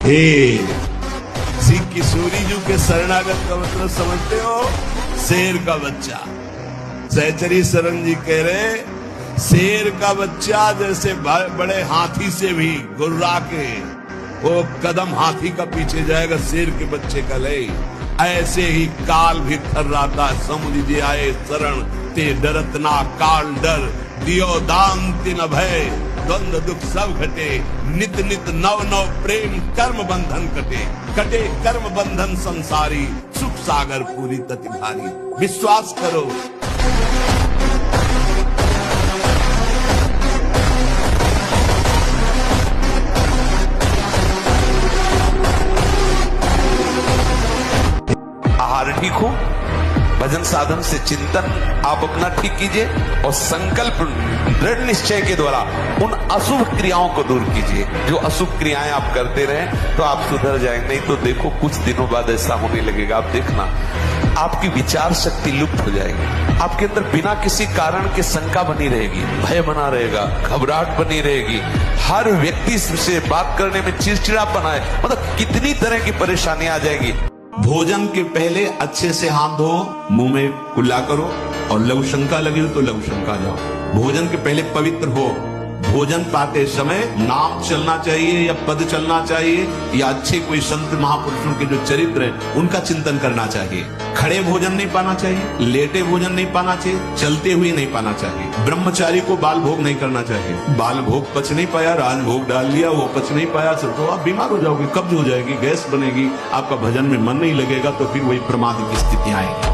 हे श्री किशोरी जी के शरणागत का मतलब समझते हो? शेर का बच्चा। सहचरी शरण जी कह रहे शेर का बच्चा जैसे बड़े हाथी से भी गुर्रा के वो कदम हाथी का पीछे जाएगा, शेर के बच्चे का ले। ऐसे ही काल भी थर्राता समुझ जे आए शरण ते डरत ना काल डर, दियो दान तिन भय द्वंद्व दुख सब घटे, नित नित नव नव प्रेम कर्म बंधन कटे, कटे कर्म बंधन संसारी, सुख सागर पूरी तति भारी। विश्वास करो। आहार ठीक हो, भजन साधन से चिंतन आप अपना ठीक कीजिए और संकल्प दृढ़ निश्चय के द्वारा उन अशुभ क्रियाओं को दूर कीजिए। जो अशुभ क्रियाएं आप करते रहे तो आप सुधर जाएंगे, नहीं तो देखो कुछ दिनों बाद ऐसा होने लगेगा, आप देखना आपकी विचार शक्ति लुप्त हो जाएगी। आपके अंदर बिना किसी कारण के शंका बनी रहेगी, भय बना रहेगा, घबराहट बनी रहेगी, हर व्यक्ति से बात करने में चिड़चिड़ापन आए, मतलब कितनी तरह की परेशानी आ जाएगी। भोजन के पहले अच्छे से हाथ धो, मुंह में कुल्ला करो और लघु शंका लगी हो तो लघु शंका जाओ। भोजन के पहले पवित्र हो। भोजन पाते समय नाम चलना चाहिए या पद चलना चाहिए या अच्छे कोई संत महापुरुषों के जो चरित्र है उनका चिंतन करना चाहिए। खड़े भोजन नहीं पाना चाहिए, लेटे भोजन नहीं पाना चाहिए, चलते हुए नहीं पाना चाहिए। ब्रह्मचारी को बाल भोग नहीं करना चाहिए। बाल भोग पच नहीं पाया, राज भोग डाल लिया, वो पच नहीं पाया तो आप बीमार हो जाओगे, कब्ज हो जाएगी, गैस बनेगी, आपका भजन में मन नहीं लगेगा, तो फिर वही प्रमाद की स्थिति आएगी।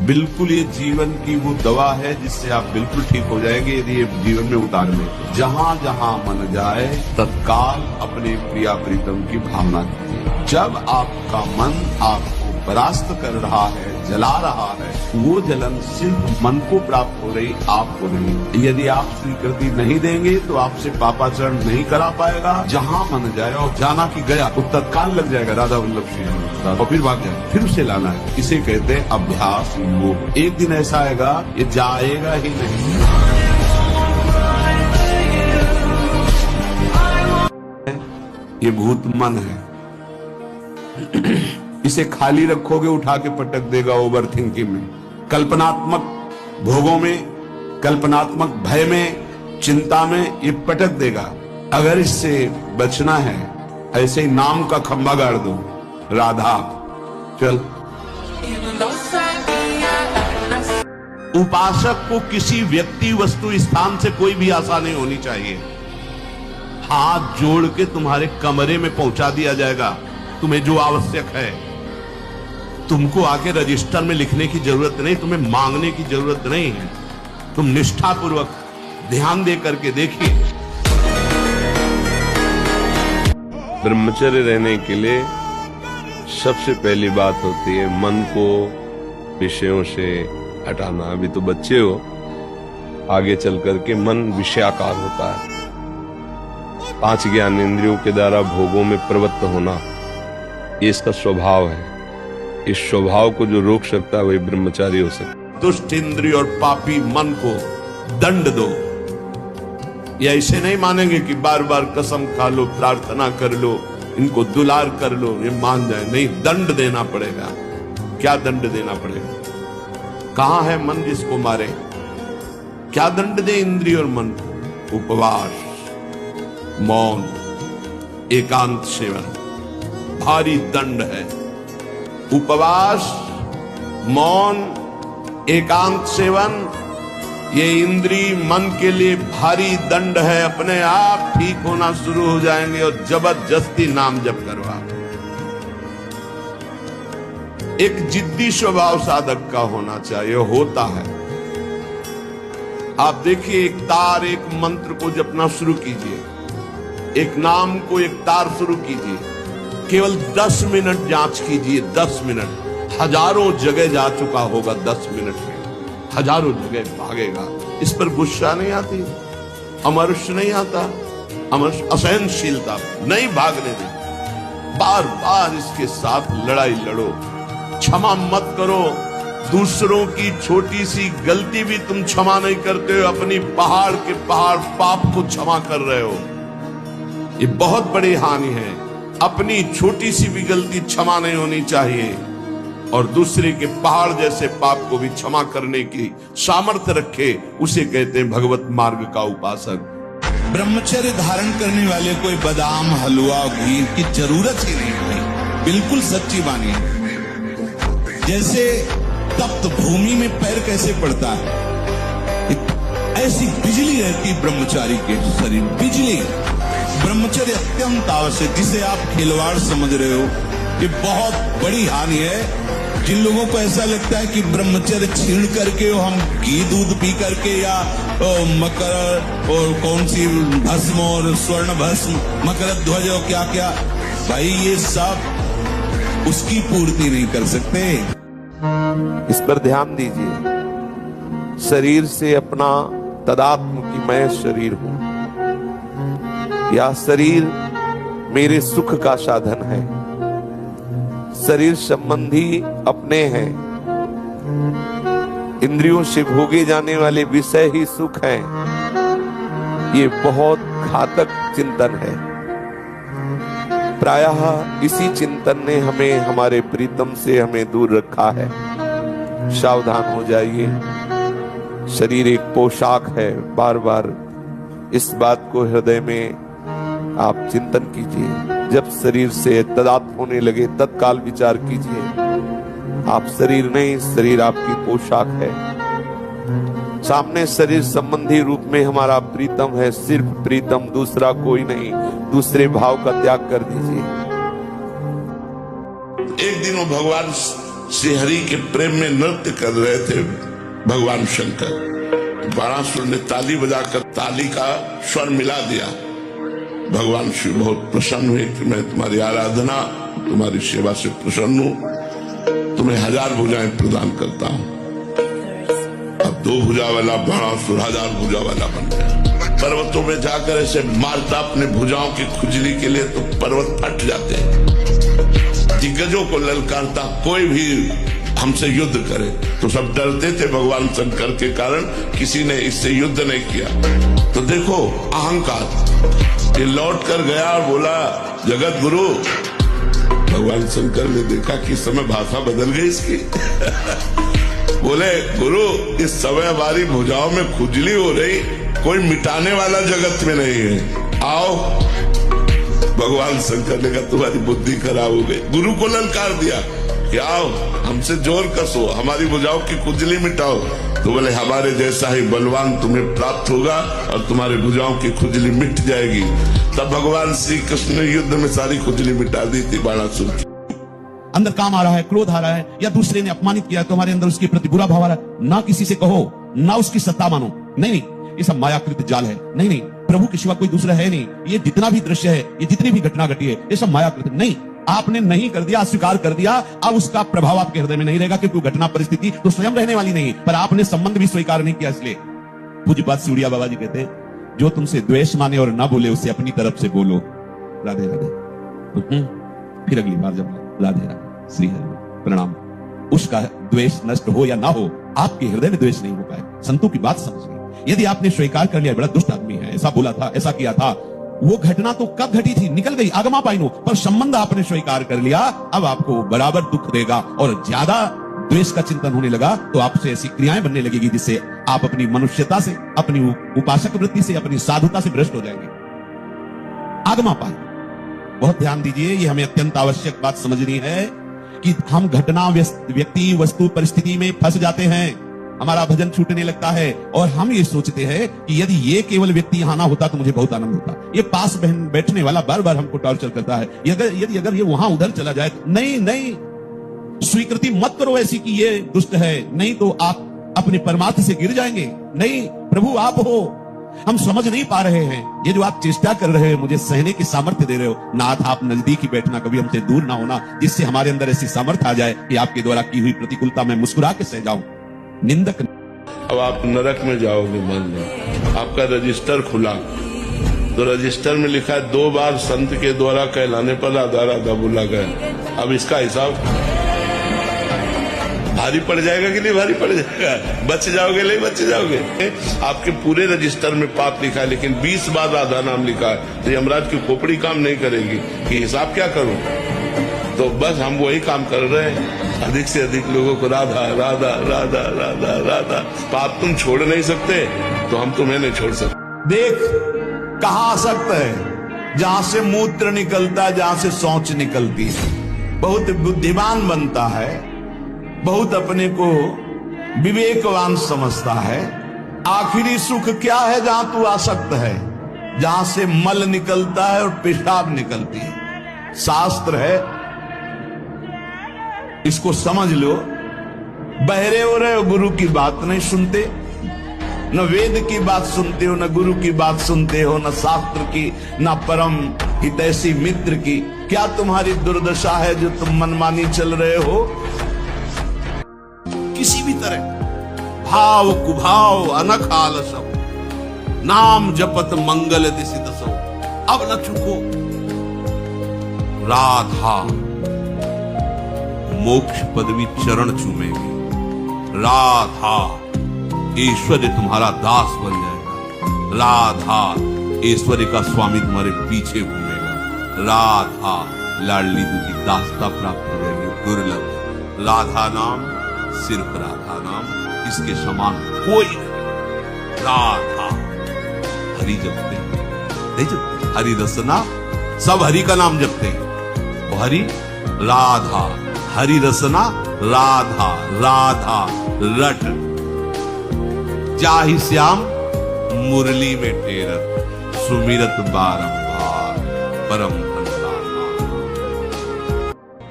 बिल्कुल ये जीवन की वो दवा है जिससे आप बिल्कुल ठीक हो जाएंगे यदि ये जीवन में उतार लें। जहां जहां मन जाए तत्काल अपने प्रिया प्रीतम की भावना कीजिए। जब आपका मन आपको परास्त कर रहा है, जला रहा है, वो जलन सिर्फ मन को प्राप्त हो रही, आपको नहीं। यदि आप स्वीकृति नहीं देंगे तो आपसे पापाचरण नहीं करा पाएगा। जहां मन जाए और जाना कि गया तो तत्काल लग जाएगा राधा वल्लभ श्री और फिर भाग जाए, फिर उसे लाना है। इसे कहते हैं अभ्यास योग। एक दिन ऐसा आएगा ये जाएगा ही नहीं। ये भूत मन है, इसे खाली रखोगे उठा के पटक देगा ओवर थिंकिंग में, कल्पनात्मक भोगों में, कल्पनात्मक भय में, चिंता में ये पटक देगा। अगर इससे बचना है ऐसे ही नाम का खंभा गाड़ दो, राधा चल। उपासक को किसी व्यक्ति वस्तु स्थान से कोई भी आशा नहीं होनी चाहिए। हाथ जोड़ के तुम्हारे कमरे में पहुंचा दिया जाएगा तुम्हें जो आवश्यक है। तुमको आके रजिस्टर में लिखने की जरूरत नहीं, तुम्हें मांगने की जरूरत नहीं है। तुम निष्ठापूर्वक ध्यान दे करके देखिए। ब्रह्मचर्य रहने के लिए सबसे पहली बात होती है मन को विषयों से हटाना। अभी तो बच्चे हो, आगे चल करके मन विषयाकार होता है। 5 ज्ञानेंद्रियों के द्वारा भोगों में प्रवृत्त होना ये इसका स्वभाव है। इस स्वभाव को जो रोक सकता है वही ब्रह्मचारी हो सकता है। दुष्ट इंद्रिय और पापी मन को दंड दो। या इसे नहीं मानेंगे कि बार बार कसम खा लो, प्रार्थना कर लो, इनको दुलार कर लो, ये मान जाए। नहीं, दंड देना पड़ेगा। क्या दंड देना पड़ेगा? कहां है मन जिसको मारे? क्या दंड दे इंद्रिय और मन को? उपवास, मौन, एकांत सेवन भारी दंड है। उपवास, मौन, एकांत सेवन ये इंद्रिय मन के लिए भारी दंड है। अपने आप ठीक होना शुरू हो जाएंगे और जबरदस्ती नाम जप करवा। एक जिद्दी स्वभाव साधक का होना चाहिए, होता है। आप देखिए, एक तार, एक मंत्र को जपना शुरू कीजिए, एक नाम को एक तार शुरू कीजिए, केवल 10 मिनट जांच कीजिए। 10 मिनट हजारों जगह जा चुका होगा। 10 मिनट में हजारों जगह भागेगा। इस पर गुस्सा नहीं आती, अमर्ष नहीं आता, अमर्ष असहनशीलता नहीं भागने दे। बार बार इसके साथ लड़ाई लड़ो, क्षमा मत करो। दूसरों की छोटी सी गलती भी तुम क्षमा नहीं करते हो, अपनी पहाड़ के पहाड़ पाप को क्षमा कर रहे हो। ये बहुत बड़ी हानि है। अपनी छोटी सी भी गलती क्षमा नहीं होनी चाहिए और दूसरे के पहाड़ जैसे पाप को भी क्षमा करने की सामर्थ्य रखे, उसे कहते हैं भगवत मार्ग का उपासक। ब्रह्मचर्य धारण करने वाले कोई बादाम हलवा घी की जरूरत ही नहीं है। बिल्कुल सच्ची बानी है। जैसे तप्त भूमि में पैर कैसे पड़ता है, ऐसी बिजली रहती ब्रह्मचारी के शरीर। बिजली, ब्रह्मचर्य अत्यंत आवश्यक, जिसे आप खिलवाड़ समझ रहे हो, ये बहुत बड़ी हानि है। जिन लोगों को ऐसा लगता है कि ब्रह्मचर्य छीण करके हम घी दूध पी करके या मकर और कौन सी भस्म और स्वर्ण भस्म, मकर ध्वज और क्या क्या, भाई ये सब उसकी पूर्ति नहीं कर सकते। इस पर ध्यान दीजिए। शरीर से अपना तदात्म की मैं शरीर हूं, या शरीर मेरे सुख का साधन है। शरीर संबंधी अपने हैं, इंद्रियों से भोगे जाने वाले विषय ही सुख हैं। ये बहुत घातक चिंतन है। प्रायः इसी चिंतन ने हमें हमारे प्रीतम से हमें दूर रखा है। सावधान हो जाइए। शरीर एक पोशाक है। बार बार इस बात को हृदय में आप चिंतन कीजिए। जब शरीर से तदात्म होने लगे तत्काल विचार कीजिए, आप शरीर नहीं, शरीर आपकी पोशाक है। सामने शरीर संबंधी रूप में हमारा प्रीतम है, सिर्फ प्रीतम, दूसरा कोई नहीं। दूसरे भाव का त्याग कर दीजिए। एक दिन वो भगवान श्री हरि के प्रेम में नृत्य कर रहे थे। भगवान शंकर, बाणासुर ने ताली बजाकर ताली का स्वर मिला दिया। भगवान शिव बहुत प्रसन्न हुए कि मैं तुम्हारी आराधना, तुम्हारी सेवा से प्रसन्न हूं, तुम्हें 1000 भुजाएं प्रदान करता हूं। अब 2 भुजा वाला बाणासुर 1000 भुजा वाला बन गया। पर्वतों में जाकर ऐसे मारता अपने भुजाओं की खुजली के लिए तो पर्वत फट जाते हैं। दिग्गजों को ललकारता, कोई भी हमसे युद्ध करे तो सब डरते थे। भगवान शंकर के कारण किसी ने इससे युद्ध नहीं किया। तो देखो अहंकार, ये लौट कर गया और बोला, जगत गुरु। भगवान शंकर ने देखा कि इस समय भाषा बदल गई इसकी। बोले, गुरु इस समय हमारी भुजाओं में खुजली हो रही, कोई मिटाने वाला जगत में नहीं है, आओ। भगवान शंकर ने कहा तुम्हारी बुद्धि खराब हो गई। गुरु को ललकार दिया कि आओ हमसे जोर कसो, हमारी भुजाओं की खुजली मिटाओ। तो बोले हमारे जैसा ही बलवान तुम्हें प्राप्त होगा और तुम्हारी भुजाओं की खुजली मिट जाएगी। तब भगवान श्री कृष्ण ने युद्ध में सारी खुजली मिटा दी थी बाणासुर की। अंदर काम आ रहा है, क्रोध आ रहा है, या दूसरे ने अपमानित किया तो हमारे अंदर उसके प्रति बुरा भाव आ रहा है। ना किसी से कहो, ना उसकी सत्ता मानो, नहीं, ये सब मायाकृत जाल है। नहीं, प्रभु के सिवा कोई दूसरा है नहीं। ये जितना भी दृश्य है, ये जितनी भी घटना घटी है, ये सब मायाकृत नहीं। आपने नहीं कर दिया, अस्वीकार कर दिया, अब उसका प्रभाव आपके हृदय में नहीं रहेगा, क्योंकि घटना परिस्थिति तो स्वयं रहने वाली नहीं, पर आपने संबंध भी स्वीकार नहीं किया। इसलिए पूज्यपाद सूर्या बाबा जी कहते हैं, जो तुमसे द्वेष माने और ना बोले उसे अपनी तरफ से बोलो। राधे राधे। फिर अगली बार जब राधे राधे, श्री हरि प्रणाम, उसका द्वेष नष्ट हो या ना हो, आपके हृदय में द्वेष नहीं हो पाए। संतों की बात समझ गई। यदि आपने स्वीकार कर लिया बड़ा दुष्ट आदमी है, ऐसा बोला था, ऐसा किया था, वो घटना तो कब घटी थी, निकल गई, आगमा पाइनो, पर संबंध आपने स्वीकार कर लिया, अब आपको बराबर दुख देगा और ज्यादा द्वेष का चिंतन होने लगा तो आपसे ऐसी क्रियाएं बनने लगेगी जिससे आप अपनी मनुष्यता से, अपनी उपासक वृत्ति से, अपनी साधुता से भ्रष्ट हो जाएंगे। आगमा पाई, बहुत ध्यान दीजिए, ये हमें अत्यंत आवश्यक बात समझनी है कि हम घटना, व्यक्ति, वस्तु, परिस्थिति में फंस जाते हैं, हमारा भजन छूटने लगता है और हम ये सोचते हैं कि यदि ये केवल व्यक्ति यहां ना होता तो मुझे बहुत आनंद होता। ये पास बैठने वाला बार बार हमको टॉर्चर करता है, यदि अगर ये वहां उधर चला जाए तो नहीं, स्वीकृति मत करो ऐसी कि ये दुष्ट है, नहीं तो आप अपने परमार्थ से गिर जाएंगे। नहीं, प्रभु आप हो, हम समझ नहीं पा रहे हैं। ये जो आप चेष्टा कर रहे हैं, मुझे सहने की सामर्थ्य दे रहे हो, नाथ आप नजदीक ही बैठना, कभी हमसे दूर ना होना, जिससे हमारे अंदर ऐसी सामर्थ्य आ जाए कि आपके द्वारा की हुई प्रतिकूलता में मुस्कुरा के सह जाऊं। निंदक, अब आप नरक में जाओगे, मान लो आपका रजिस्टर खुला तो रजिस्टर में लिखा है 2 बार संत के द्वारा कहलाने पर राधा राधा बोला गया। अब इसका हिसाब भारी पड़ जाएगा कि नहीं भारी पड़ जाएगा, बच जाओगे नहीं बच जाओगे। आपके पूरे रजिस्टर में पाप लिखा है, लेकिन 20 बार राधा नाम लिखा है, तो यमराज की खोपड़ी काम नहीं करेगी कि हिसाब क्या करूं। तो बस हम वही काम कर रहे हैं, अधिक से अधिक लोगों को राधा राधा राधा राधा राधा। पाप तुम छोड़ नहीं सकते तो हम तुम्हें नहीं छोड़ सकते। देख कहां आसक्त है, जहां से मूत्र निकलता है, जहां से शौच निकलती है। बहुत बुद्धिमान बनता है, बहुत अपने को विवेकवान समझता है। आखिरी सुख क्या है जहां तू आसक्त है, जहां से मल निकलता है और पेशाब निकलती है। शास्त्र है, इसको समझ लो। बहरे हो रहे हो, गुरु की बात नहीं सुनते, न वेद की बात सुनते हो, न गुरु की बात सुनते हो, न शास्त्र की, न परम हितैषी मित्र की। क्या तुम्हारी दुर्दशा है जो तुम मनमानी चल रहे हो? किसी भी तरह भाव कुभाव अनख आलसम, नाम जपत मंगल दिशि दसो, अब न चुको। राधा मोक्ष पदवी चरण चूमेगी, राधा ऐश्वर्य तुम्हारा दास बन जाएगा, राधा ऐश्वर्य का स्वामी तुम्हारे पीछे घूमेगा, राधा लाडली की दासता प्राप्त हो जाएगी, दुर्लभ। राधा नाम, सिर्फ राधा नाम, इसके समान कोई नहीं। राधा हरि जपते हैं, नहीं जपते? हरि रसना, सब हरि का नाम जपते हैं। वो हरि राधा, हरि रसना राधा, राधा रट चाहि श्याम मुरली में टेरत, सुमिरत बारंबार परम धन्यवाद।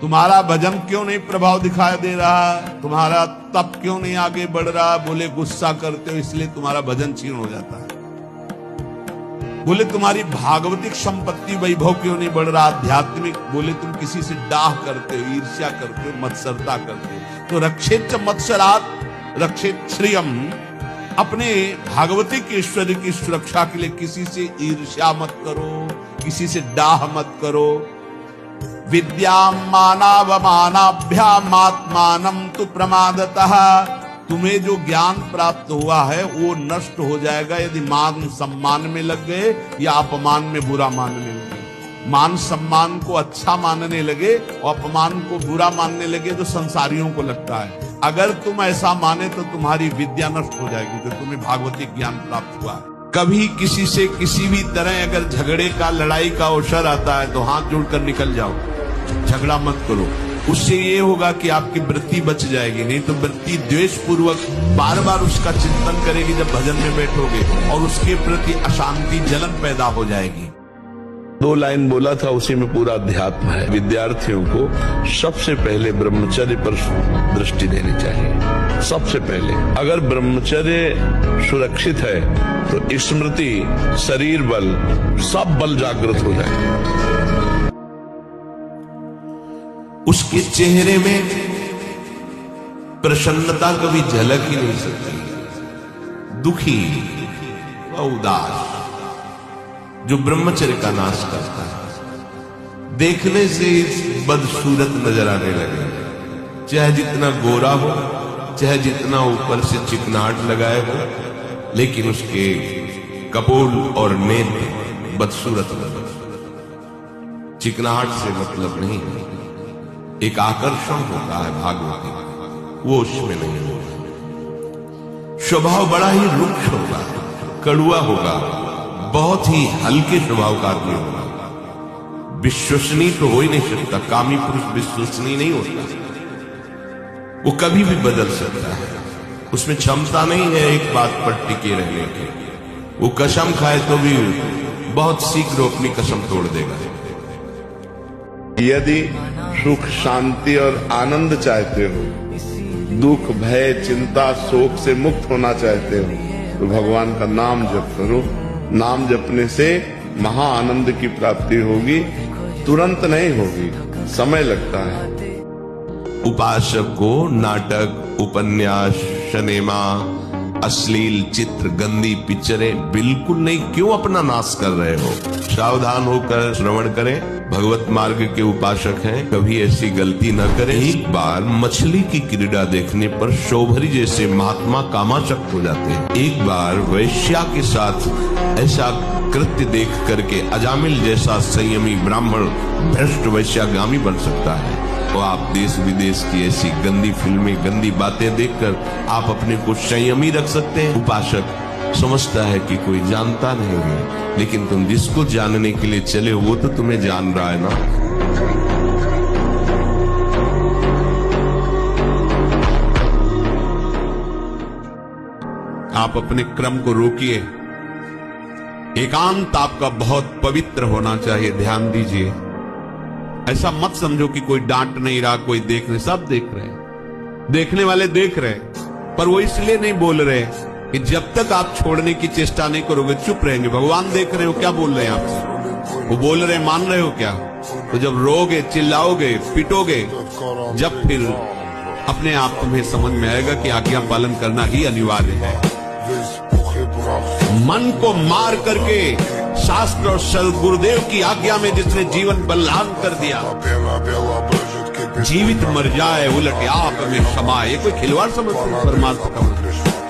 तुम्हारा भजन क्यों नहीं प्रभाव दिखाई दे रहा है? तुम्हारा तप क्यों नहीं आगे बढ़ रहा? बोले गुस्सा करते हो इसलिए तुम्हारा भजन क्षीण हो जाता है। बोले तुम्हारी भागवतिक संपत्ति वैभव क्यों नहीं बढ़ रहा? आध्यात्मिक। बोले तुम किसी से डाह करते हो, ईर्ष्या करते हो, मत्सरता करते हो। तो रक्षेत मत्सरात रक्षेत श्रियम, अपने भागवतिक ऐश्वर्य की सुरक्षा के लिए किसी से ईर्ष्या मत करो, किसी से डाह मत करो। विद्याम मानावमानाभ्याम आत्मानं तु प्रमादतः, तुम्हें जो ज्ञान प्राप्त हुआ है वो नष्ट हो जाएगा यदि मान सम्मान में लग गए या अपमान में बुरा मानने लगे। मान सम्मान को अच्छा मानने लगे और अपमान को बुरा मानने लगे जो संसारियों को लगता है। अगर तुम ऐसा माने तो तुम्हारी विद्या नष्ट हो जाएगी, जो तुम्हें भागवतिक ज्ञान प्राप्त हुआ है। कभी किसी से किसी भी तरह अगर झगड़े का, लड़ाई का अवसर आता है तो हाथ जोड़कर निकल जाओ, झगड़ा मत करो। उससे ये होगा कि आपकी वृत्ति बच जाएगी, नहीं तो वृत्ति द्वेष पूर्वक बार बार उसका चिंतन करेगी जब भजन में बैठोगे, और उसके प्रति अशांति, जलन पैदा हो जाएगी। 2 लाइन बोला था, उसी में पूरा अध्यात्म है। विद्यार्थियों को सबसे पहले ब्रह्मचर्य पर दृष्टि देनी चाहिए। सबसे पहले अगर ब्रह्मचर्य सुरक्षित है तो स्मृति, शरीर बल, सब बल जागृत हो जाएंगे। उसके चेहरे में प्रसन्नता कभी झलक ही नहीं सकती, दुखी व उदास, जो ब्रह्मचर्य का नाश करता है। देखने से बदसूरत नजर आने लगे, चाहे जितना गोरा हो, चाहे जितना ऊपर से चिकनाहट लगाए हो, लेकिन उसके कपोल और नेत्र बदसूरत लगे। चिकनाहट से मतलब नहीं है, एक आकर्षण होता है भागवती, वो उसमें नहीं होगा। स्वभाव बड़ा ही रुक्ष होगा, कड़ुआ होगा, बहुत ही हल्के स्वभाव का आदमी होगा। विश्वसनीय तो हो ही नहीं सकता, कामी पुरुष विश्वसनीय नहीं होता, वो कभी भी बदल सकता है। उसमें क्षमता नहीं है एक बात पर टिके रहने की। वो कसम खाए तो भी बहुत शीघ्र अपनी कसम तोड़ देगा। यदि सुख, शांति और आनंद चाहते हो, दुख, भय, चिंता, शोक से मुक्त होना चाहते हो, तो भगवान का नाम जप करो। नाम जपने से महा आनंद की प्राप्ति होगी, तुरंत नहीं होगी, समय लगता है। उपासक को नाटक, उपन्यास, सिनेमा, अश्लील चित्र, गंदी पिक्चरें बिल्कुल नहीं। क्यों अपना नाश कर रहे हो? सावधान होकर श्रवण करें। भगवत मार्ग के उपासक हैं, कभी ऐसी गलती न करें। एक बार मछली की क्रीड़ा देखने पर शौभरी जैसे महात्मा कामाशक्त हो जाते हैं। एक बार वैश्या के साथ ऐसा कृत्य देख करके अजामिल जैसा संयमी ब्राह्मण भ्रष्ट वैश्यागामी बन सकता है। तो आप देश विदेश की ऐसी गंदी फिल्में, गंदी बातें देखकर आप अपने को संयमी रख सकते हैं। उपासक समझता है कि कोई जानता नहीं है, लेकिन तुम जिसको जानने के लिए चले हो वो तो तुम्हें जान रहा है ना। आप अपने क्रम को रोकिए। एकांत आपका बहुत पवित्र होना चाहिए, ध्यान दीजिए। ऐसा मत समझो कि कोई डांट नहीं रहा, कोई देख नहीं, सब देख रहे हैं। देखने वाले देख रहे हैं, पर वो इसलिए नहीं बोल रहे कि जब तक आप छोड़ने की चेष्टा नहीं करोगे चुप रहेंगे। भगवान देख रहे हो, क्या बोल रहे हैं आपसे? वो बोल रहे हैं, मान रहे हो क्या? तो जब रोगे, चिल्लाओगे, पिटोगे, जब फिर अपने आप तुम्हें समझ में आएगा कि आज्ञा पालन करना ही अनिवार्य है। मन को मार करके शास्त्र और सल गुरुदेव की आज्ञा में जिसने जीवन बलिदान कर दिया, जीवित मर जाए उलट आप में समाए, ये कोई खिलवाड़ समझते हैं परमात्मा का?